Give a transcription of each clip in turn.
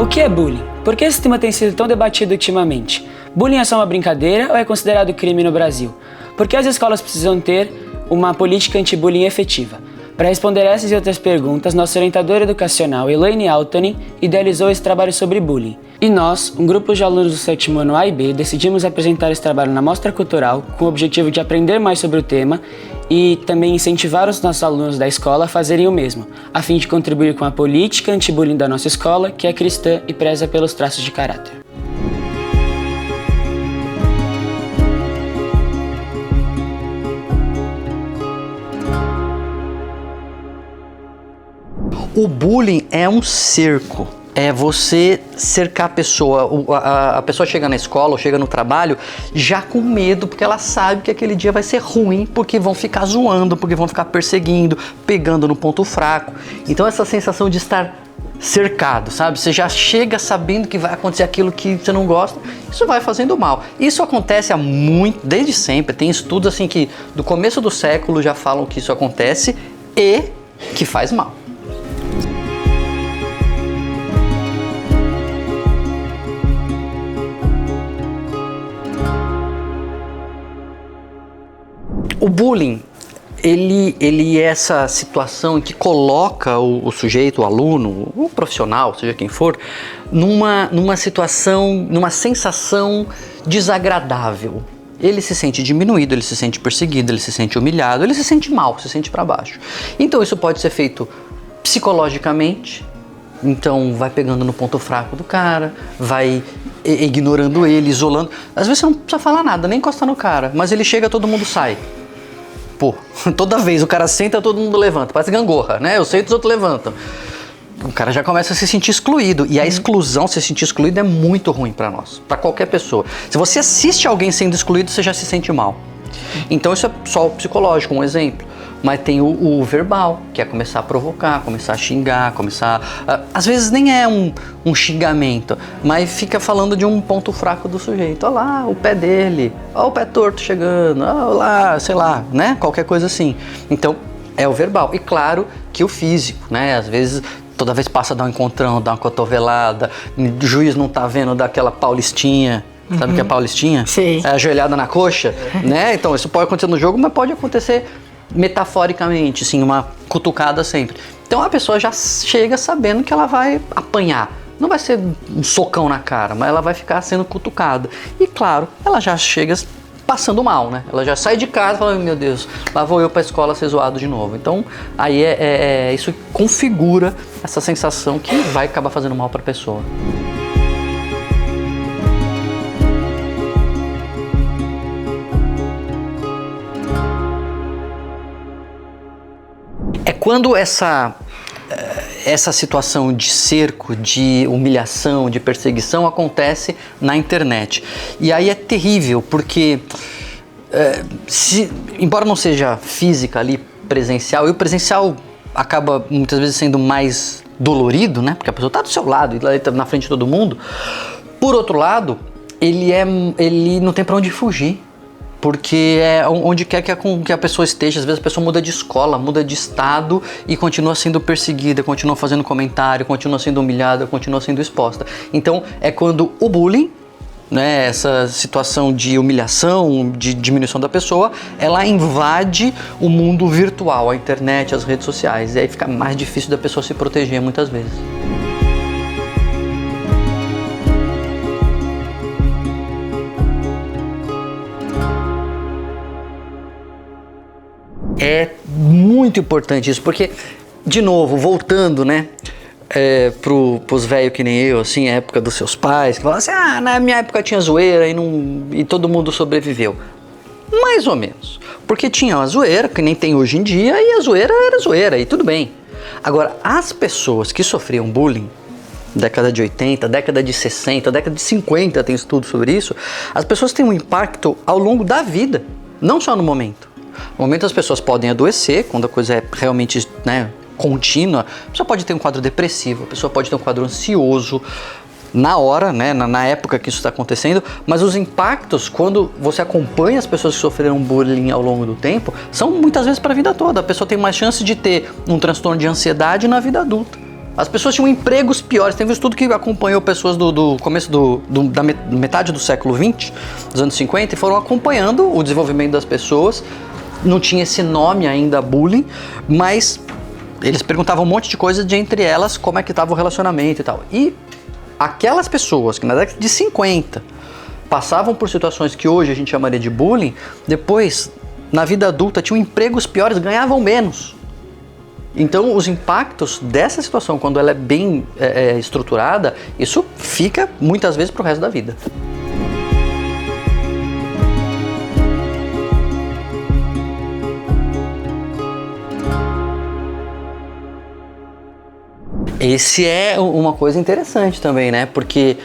que é bullying? Por que esse tema tem sido tão debatido ultimamente? Bullying é só uma brincadeira ou é considerado crime no Brasil? Por que as escolas precisam ter uma política anti-bullying efetiva? Para responder essas e outras perguntas, nossa orientadora educacional, Elaine Altonen, idealizou esse trabalho sobre bullying. E nós, um grupo de alunos do 7º ano A e B, decidimos apresentar esse trabalho na Mostra Cultural com o objetivo de aprender mais sobre o tema e também incentivar os nossos alunos da escola a fazerem o mesmo, a fim de contribuir com a política anti-bullying da nossa escola, que é cristã e preza pelos traços de caráter. O bullying é um cerco, é você cercar a pessoa. A pessoa chega na escola ou chega no trabalho já com medo, porque ela sabe que aquele dia vai ser ruim, porque vão ficar zoando, porque vão ficar perseguindo, pegando no ponto fraco. Então essa sensação de estar cercado, sabe? Você já chega sabendo que vai acontecer aquilo que você não gosta, isso vai fazendo mal. Isso acontece desde sempre, tem estudos assim que do começo do século já falam que isso acontece e que faz mal. O bullying, ele é essa situação em que coloca o sujeito, o aluno, o profissional, seja quem for, numa situação, numa sensação desagradável. Ele se sente diminuído, ele se sente perseguido, ele se sente humilhado, ele se sente mal, se sente para baixo. Então isso pode ser feito psicologicamente, então vai pegando no ponto fraco do cara, vai ignorando ele, isolando. Às vezes você não precisa falar nada, nem encostar no cara, mas ele chega, todo mundo sai. Pô, toda vez o cara senta, todo mundo levanta. Parece gangorra, né? Eu sento, os outros levantam. O cara já começa a se sentir excluído. E a exclusão, se sentir excluído, é muito ruim pra nós, pra qualquer pessoa. Se você assiste alguém sendo excluído, você já se sente mal. Então isso é só o psicológico, um exemplo. Mas tem o verbal, que é começar a provocar, começar a xingar, às vezes nem é um xingamento, mas fica falando de um ponto fraco do sujeito. Olha lá, o pé dele, olha o pé torto chegando, olha lá, sei lá, né? Qualquer coisa assim. Então, é o verbal. E claro que o físico, né? Às vezes, toda vez passa a dar um encontrão, dá uma cotovelada, o juiz não tá vendo, dá aquela paulistinha. Sabe o que é paulistinha? Sim. É ajoelhada na coxa, né? Então, isso pode acontecer no jogo, mas pode acontecer metaforicamente, assim, uma cutucada sempre. Então a pessoa já chega sabendo que ela vai apanhar. Não vai ser um socão na cara, mas ela vai ficar sendo cutucada. E claro, ela já chega passando mal, né? Ela já sai de casa e fala, meu Deus, lá vou eu pra escola ser zoado de novo. Então aí isso configura essa sensação que vai acabar fazendo mal pra pessoa. É quando essa situação de cerco, de humilhação, de perseguição acontece na internet. E aí é terrível, porque embora não seja física ali, presencial, e o presencial acaba muitas vezes sendo mais dolorido, né? Porque a pessoa está do seu lado e está na frente de todo mundo. Por outro lado, ele não tem para onde fugir. Porque é onde quer que a pessoa esteja, às vezes a pessoa muda de escola, muda de estado e continua sendo perseguida, continua fazendo comentário, continua sendo humilhada, continua sendo exposta. Então é quando o bullying, né, essa situação de humilhação, de diminuição da pessoa, ela invade o mundo virtual, a internet, as redes sociais. E aí fica mais difícil da pessoa se proteger muitas vezes. É muito importante isso, porque, de novo, voltando, né, pros velhos que nem eu, assim, a época dos seus pais, que falam assim, na minha época tinha zoeira e todo mundo sobreviveu. Mais ou menos, porque tinha uma zoeira, que nem tem hoje em dia, e a zoeira era zoeira, e tudo bem. Agora, as pessoas que sofriam bullying, década de 80, década de 60, década de 50, tem estudo sobre isso, as pessoas têm um impacto ao longo da vida, não só no momento. No momento as pessoas podem adoecer, quando a coisa é realmente, né, contínua, a pessoa pode ter um quadro depressivo, a pessoa pode ter um quadro ansioso, na hora, né, na época que isso está acontecendo, mas os impactos, quando você acompanha as pessoas que sofreram bullying ao longo do tempo, são muitas vezes para a vida toda. A pessoa tem mais chance de ter um transtorno de ansiedade na vida adulta. As pessoas tinham empregos piores. Teve um estudo que acompanhou pessoas do começo da metade do século XX, dos anos 50, e foram acompanhando o desenvolvimento das pessoas. Não tinha esse nome ainda, bullying, mas eles perguntavam um monte de coisa, de entre elas como é que estava o relacionamento e tal. E aquelas pessoas que na década de 50 passavam por situações que hoje a gente chamaria de bullying, depois, na vida adulta, tinham empregos piores, ganhavam menos. Então, os impactos dessa situação, quando ela é bem estruturada, isso fica muitas vezes para o resto da vida. Esse é uma coisa interessante também, né? Porque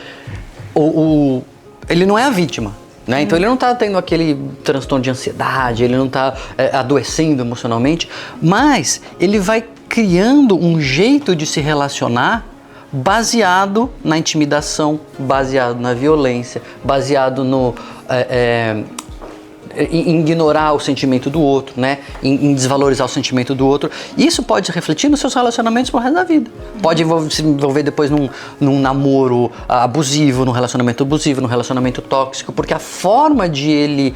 ele não é a vítima, né? Então ele não está tendo aquele transtorno de ansiedade, ele não está adoecendo emocionalmente, mas ele vai criando um jeito de se relacionar baseado na intimidação, baseado na violência, baseado em ignorar o sentimento do outro, né? Em desvalorizar o sentimento do outro. Isso pode refletir nos seus relacionamentos pro resto da vida. Pode se envolver depois num namoro abusivo, num relacionamento tóxico, porque a forma de ele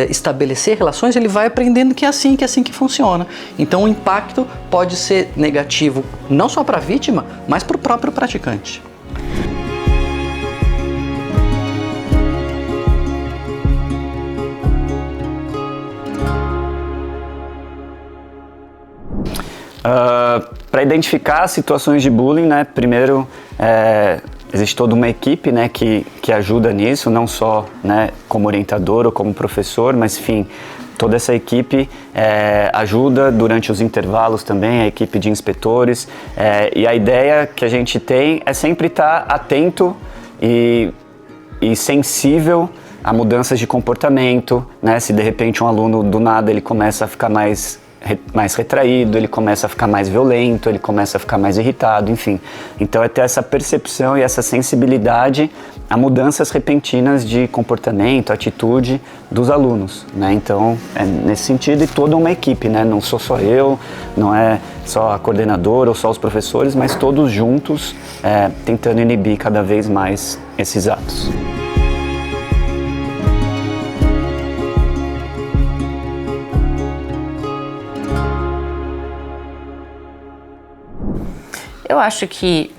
estabelecer relações, ele vai aprendendo que é assim que funciona. Então o impacto pode ser negativo não só para a vítima, mas para o próprio praticante. Para identificar situações de bullying, né, primeiro existe toda uma equipe, né, que ajuda nisso, não só, né, como orientador ou como professor, mas enfim, toda essa equipe ajuda durante os intervalos também, a equipe de inspetores, e a ideia que a gente tem é sempre estar atento e sensível a mudanças de comportamento, né, se de repente um aluno do nada ele começa a ficar mais retraído, ele começa a ficar mais violento, ele começa a ficar mais irritado, enfim. Então é ter essa percepção e essa sensibilidade a mudanças repentinas de comportamento, atitude dos alunos, né? Então é nesse sentido, e toda uma equipe, né? Não sou só eu, não é só a coordenadora ou só os professores, mas todos juntos tentando inibir cada vez mais esses atos. Eu acho que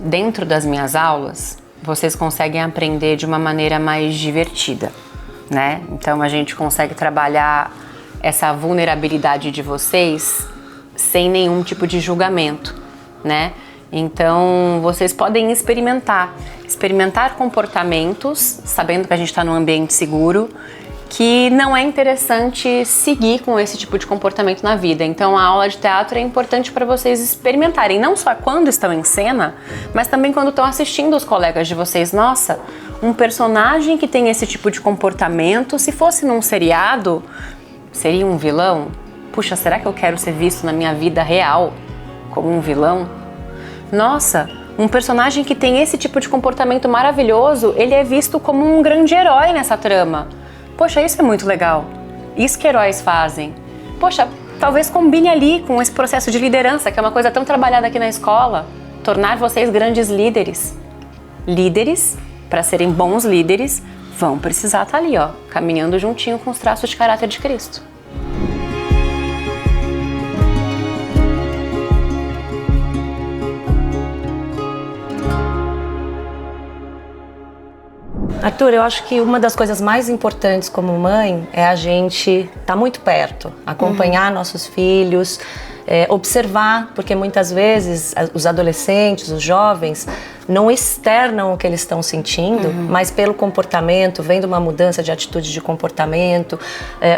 dentro das minhas aulas, vocês conseguem aprender de uma maneira mais divertida, né? Então a gente consegue trabalhar essa vulnerabilidade de vocês sem nenhum tipo de julgamento, né? Então vocês podem experimentar comportamentos, sabendo que a gente está num ambiente seguro, que não é interessante seguir com esse tipo de comportamento na vida. Então a aula de teatro é importante para vocês experimentarem, não só quando estão em cena, mas também quando estão assistindo os colegas de vocês. Nossa, um personagem que tem esse tipo de comportamento, se fosse num seriado, seria um vilão? Puxa, será que eu quero ser visto na minha vida real como um vilão? Nossa, um personagem que tem esse tipo de comportamento maravilhoso, ele é visto como um grande herói nessa trama. Poxa, isso é muito legal. Isso que heróis fazem. Poxa, talvez combine ali com esse processo de liderança, que é uma coisa tão trabalhada aqui na escola. Tornar vocês grandes líderes. Líderes, para serem bons líderes, vão precisar estar ali, ó, caminhando juntinho com os traços de caráter de Cristo. Arthur, eu acho que uma das coisas mais importantes como mãe é a gente estar muito perto, acompanhar nossos filhos, observar, porque muitas vezes os adolescentes, os jovens, não externam o que eles estão sentindo, mas pelo comportamento, vendo uma mudança de atitude de comportamento,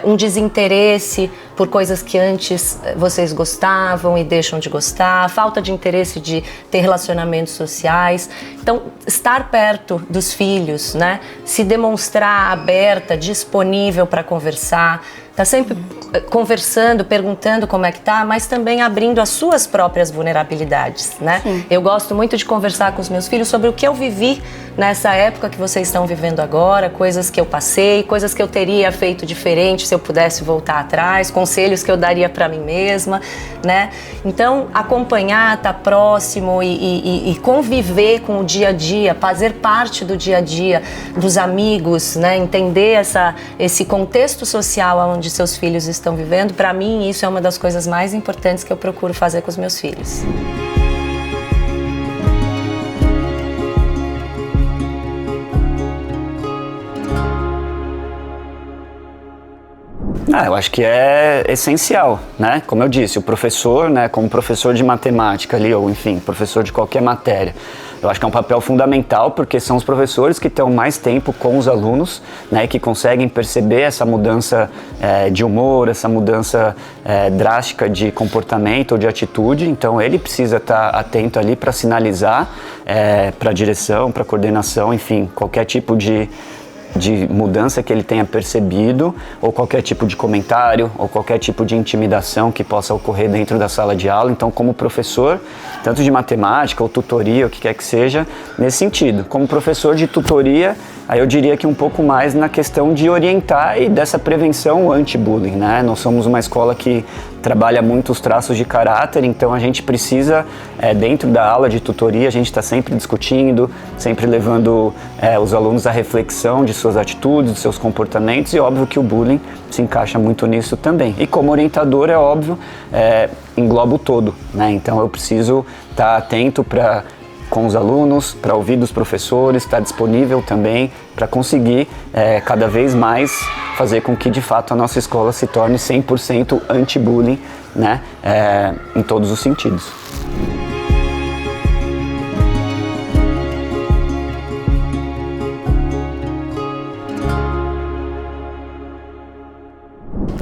um desinteresse por coisas que antes vocês gostavam e deixam de gostar, falta de interesse de ter relacionamentos sociais. Então, estar perto dos filhos, né? Se demonstrar aberta, disponível para conversar, tá sempre conversando, perguntando como é que tá, mas também abrindo as suas próprias vulnerabilidades, né? Sim. Eu gosto muito de conversar com os meus filhos sobre o que eu vivi nessa época que vocês estão vivendo agora, coisas que eu passei, coisas que eu teria feito diferente se eu pudesse voltar atrás, conselhos que eu daria para mim mesma, né? Então, acompanhar, estar próximo e conviver com o dia a dia, fazer parte do dia a dia dos amigos, né? Entender esse contexto social onde seus filhos estão vivendo, para mim isso é uma das coisas mais importantes que eu procuro fazer com os meus filhos. Eu acho que é essencial, né? Como eu disse, o professor, né, como professor de matemática ali, ou enfim, professor de qualquer matéria, eu acho que é um papel fundamental, porque são os professores que estão mais tempo com os alunos, né, que conseguem perceber essa mudança de humor, essa mudança drástica de comportamento ou de atitude. Então ele precisa estar atento ali para sinalizar para a direção, para a coordenação, enfim, qualquer tipo de mudança que ele tenha percebido, ou qualquer tipo de comentário, ou qualquer tipo de intimidação que possa ocorrer dentro da sala de aula. Então, como professor, tanto de matemática ou tutoria, o que quer que seja, nesse sentido. Como professor de tutoria, aí eu diria que um pouco mais na questão de orientar e dessa prevenção anti-bullying, né? Nós somos uma escola que trabalha muito os traços de caráter, então a gente precisa, dentro da aula de tutoria, a gente está sempre discutindo, sempre levando os alunos à reflexão de suas atitudes, de seus comportamentos, e óbvio que o bullying se encaixa muito nisso também. E como orientador, é óbvio, engloba o todo, né? Então eu preciso estar atento com os alunos, para ouvir dos professores, estar disponível também para conseguir cada vez mais fazer com que de fato a nossa escola se torne 100% anti-bullying, né? Em todos os sentidos.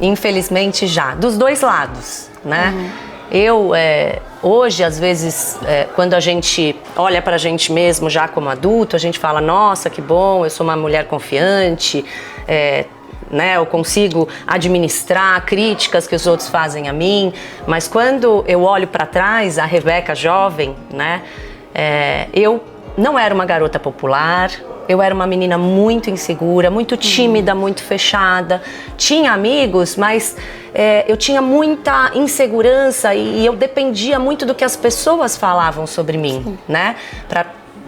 Infelizmente já, dos dois lados, né? Eu, hoje, às vezes, quando a gente olha pra gente mesmo já como adulto, a gente fala, nossa, que bom, eu sou uma mulher confiante, né, eu consigo administrar críticas que os outros fazem a mim, mas quando eu olho pra trás, a Rebeca jovem, né, eu não era uma garota popular, eu era uma menina muito insegura, muito tímida, muito fechada. Tinha amigos, mas eu tinha muita insegurança e eu dependia muito do que as pessoas falavam sobre mim, né? Para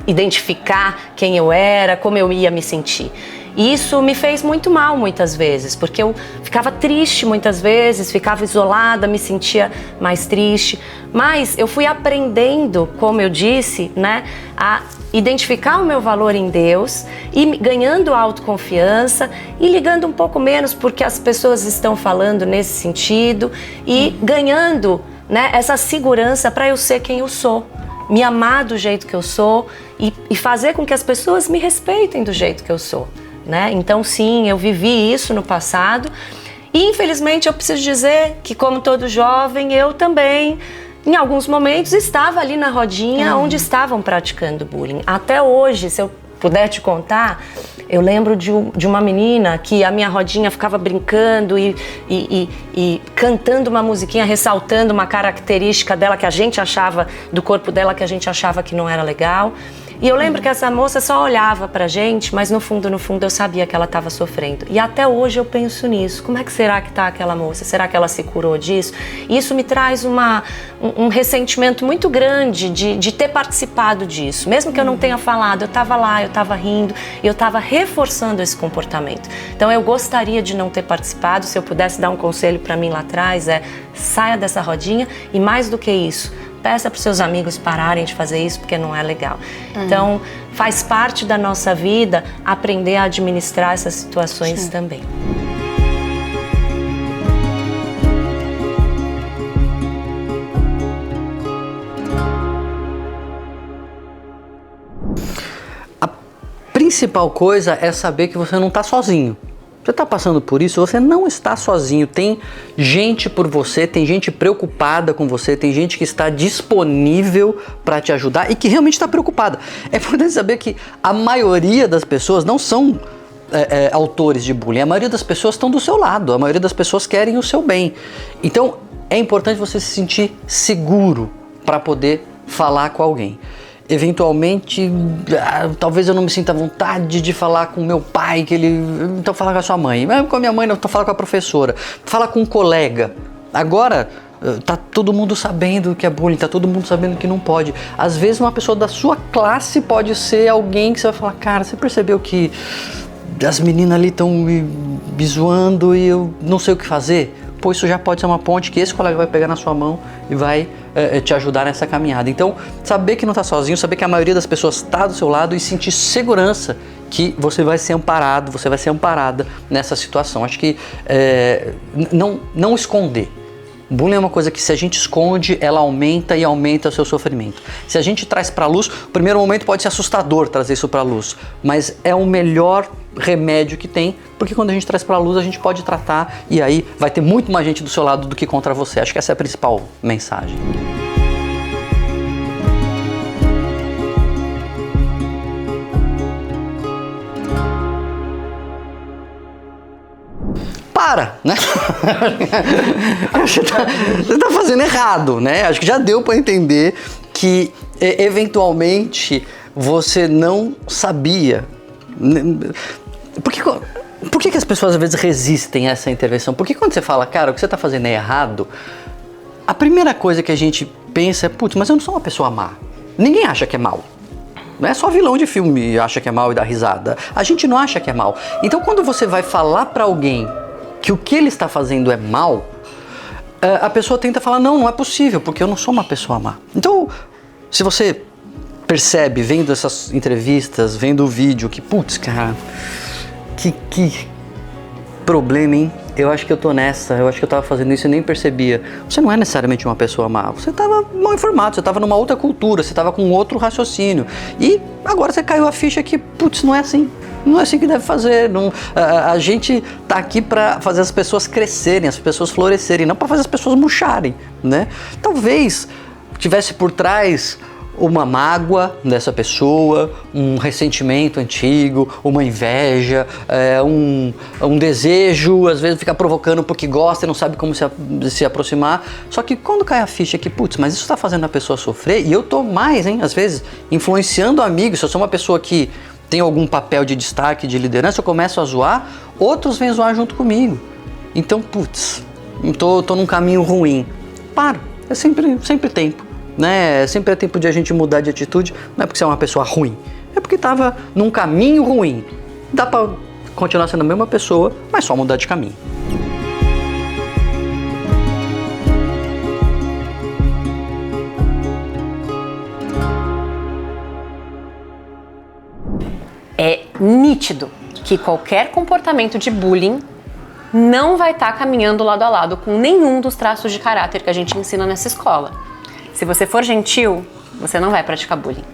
identificar quem eu era, como eu ia me sentir. E isso me fez muito mal muitas vezes, porque eu ficava triste muitas vezes, ficava isolada, me sentia mais triste. Mas eu fui aprendendo, como eu disse, né, a identificar o meu valor em Deus e ganhando autoconfiança e ligando um pouco menos porque as pessoas estão falando nesse sentido e ganhando, né, essa segurança para eu ser quem eu sou. Me amar do jeito que eu sou e fazer com que as pessoas me respeitem do jeito que eu sou. Né? Então sim, eu vivi isso no passado e infelizmente eu preciso dizer que, como todo jovem, eu também em alguns momentos estava ali na rodinha onde estavam praticando bullying. Até hoje, se eu puder te contar, eu lembro de uma menina que a minha rodinha ficava brincando e cantando uma musiquinha, ressaltando uma característica dela que a gente achava, do corpo dela, que a gente achava que não era legal. E eu lembro que essa moça só olhava pra gente, mas no fundo eu sabia que ela estava sofrendo. E até hoje eu penso nisso. Como é que será que tá aquela moça? Será que ela se curou disso? E isso me traz um ressentimento muito grande de ter participado disso. Mesmo que eu não tenha falado, eu estava lá, eu estava rindo, e eu estava reforçando esse comportamento. Então eu gostaria de não ter participado. Se eu pudesse dar um conselho para mim lá atrás, saia dessa rodinha e, mais do que isso, peça para os seus amigos pararem de fazer isso, porque não é legal. Então, faz parte da nossa vida aprender a administrar essas situações também. A principal coisa é saber que você não está sozinho. Você está passando por isso, você não está sozinho. Tem gente por você, tem gente preocupada com você, tem gente que está disponível para te ajudar e que realmente está preocupada. É importante saber que a maioria das pessoas não são autores de bullying. A maioria das pessoas estão do seu lado, a maioria das pessoas querem o seu bem. Então, é importante você se sentir seguro para poder falar com alguém. Eventualmente, talvez eu não me sinta à vontade de falar com meu pai, então fala com a sua mãe. Mas com a minha mãe não, fala com a professora. Fala com um colega. Agora, tá todo mundo sabendo que é bullying, tá todo mundo sabendo que não pode. Às vezes uma pessoa da sua classe pode ser alguém que você vai falar, cara, você percebeu que as meninas ali estão me zoando e eu não sei o que fazer? Pô, isso já pode ser uma ponte que esse colega vai pegar na sua mão e vai te ajudar nessa caminhada. Então, saber que não está sozinho, saber que a maioria das pessoas está do seu lado e sentir segurança que você vai ser amparado, você vai ser amparada nessa situação. Acho que não esconder. Bullying é uma coisa que se a gente esconde, ela aumenta e aumenta o seu sofrimento. Se a gente traz para a luz, o primeiro momento pode ser assustador trazer isso para a luz, mas é o melhor remédio que tem, porque quando a gente traz para a luz, a gente pode tratar e aí vai ter muito mais gente do seu lado do que contra você. Acho que essa é a principal mensagem. Para, né? Você tá fazendo errado, né? Acho que já deu para entender que eventualmente você não sabia. Por que as pessoas às vezes resistem a essa intervenção? Porque quando você fala, cara, o que você tá fazendo é errado, a primeira coisa que a gente pensa é, putz, mas eu não sou uma pessoa má. Ninguém acha que é mal. Não é só vilão de filme acha que é mal e dá risada. A gente não acha que é mal. Então quando você vai falar para alguém que o que ele está fazendo é mal, a pessoa tenta falar, não é possível, porque eu não sou uma pessoa má. Então, se você percebe, vendo essas entrevistas, vendo o vídeo, que putz, cara, que problema, hein? Eu acho que eu tô nessa, eu acho que eu tava fazendo isso e nem percebia. Você não é necessariamente uma pessoa má, você tava mal informado, você tava numa outra cultura, você tava com outro raciocínio. E agora você caiu a ficha que, putz, não é assim. Não é assim que deve fazer. A gente tá aqui para fazer as pessoas crescerem, as pessoas florescerem, não para fazer as pessoas murcharem, né? Talvez tivesse por trás uma mágoa dessa pessoa, um ressentimento antigo, uma inveja, um desejo, às vezes fica provocando porque gosta e não sabe como se aproximar. Só que quando cai a ficha que, putz, mas isso está fazendo a pessoa sofrer, e eu tô mais, às vezes, influenciando amigos, se eu sou uma pessoa que tem algum papel de destaque, de liderança, eu começo a zoar, outros vêm zoar junto comigo. Então, putz, tô num caminho ruim. Para, é sempre tempo, né? Sempre é tempo de a gente mudar de atitude, não é porque você é uma pessoa ruim, é porque estava num caminho ruim. Dá para continuar sendo a mesma pessoa, mas só mudar de caminho. É nítido que qualquer comportamento de bullying não vai estar caminhando lado a lado com nenhum dos traços de caráter que a gente ensina nessa escola. Se você for gentil, você não vai praticar bullying.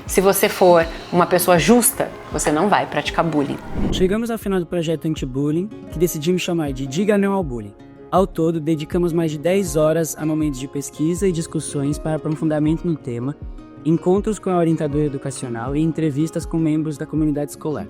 Se você for uma pessoa justa, você não vai praticar bullying. Chegamos ao final do projeto anti-bullying, que decidimos chamar de Diga Não ao Bullying. Ao todo, dedicamos mais de 10 horas a momentos de pesquisa e discussões para aprofundamento no tema, encontros com a orientadora educacional e entrevistas com membros da comunidade escolar.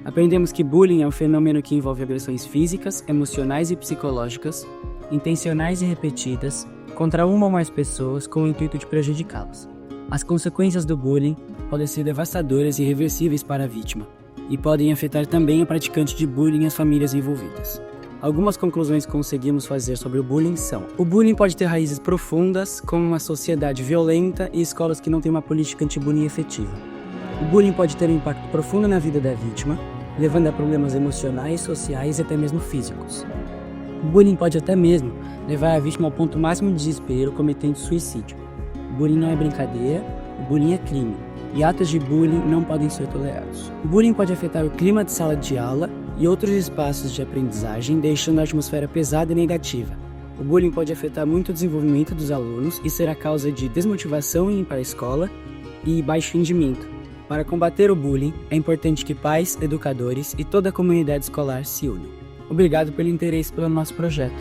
Aprendemos que bullying é um fenômeno que envolve agressões físicas, emocionais e psicológicas, intencionais e repetidas, contra uma ou mais pessoas com o intuito de prejudicá-las. As consequências do bullying podem ser devastadoras e irreversíveis para a vítima, e podem afetar também o praticante de bullying e as famílias envolvidas. Algumas conclusões que conseguimos fazer sobre o bullying são: o bullying pode ter raízes profundas, como uma sociedade violenta e escolas que não têm uma política anti-bullying efetiva. O bullying pode ter um impacto profundo na vida da vítima, levando a problemas emocionais, sociais e até mesmo físicos. O bullying pode até mesmo levar a vítima ao ponto máximo de desespero, cometendo suicídio. O bullying não é brincadeira, o bullying é crime, e atos de bullying não podem ser tolerados. O bullying pode afetar o clima de sala de aula e outros espaços de aprendizagem, deixando a atmosfera pesada e negativa. O bullying pode afetar muito o desenvolvimento dos alunos e ser a causa de desmotivação em ir para a escola e baixo rendimento. Para combater o bullying, é importante que pais, educadores e toda a comunidade escolar se unam. Obrigado pelo interesse pelo nosso projeto.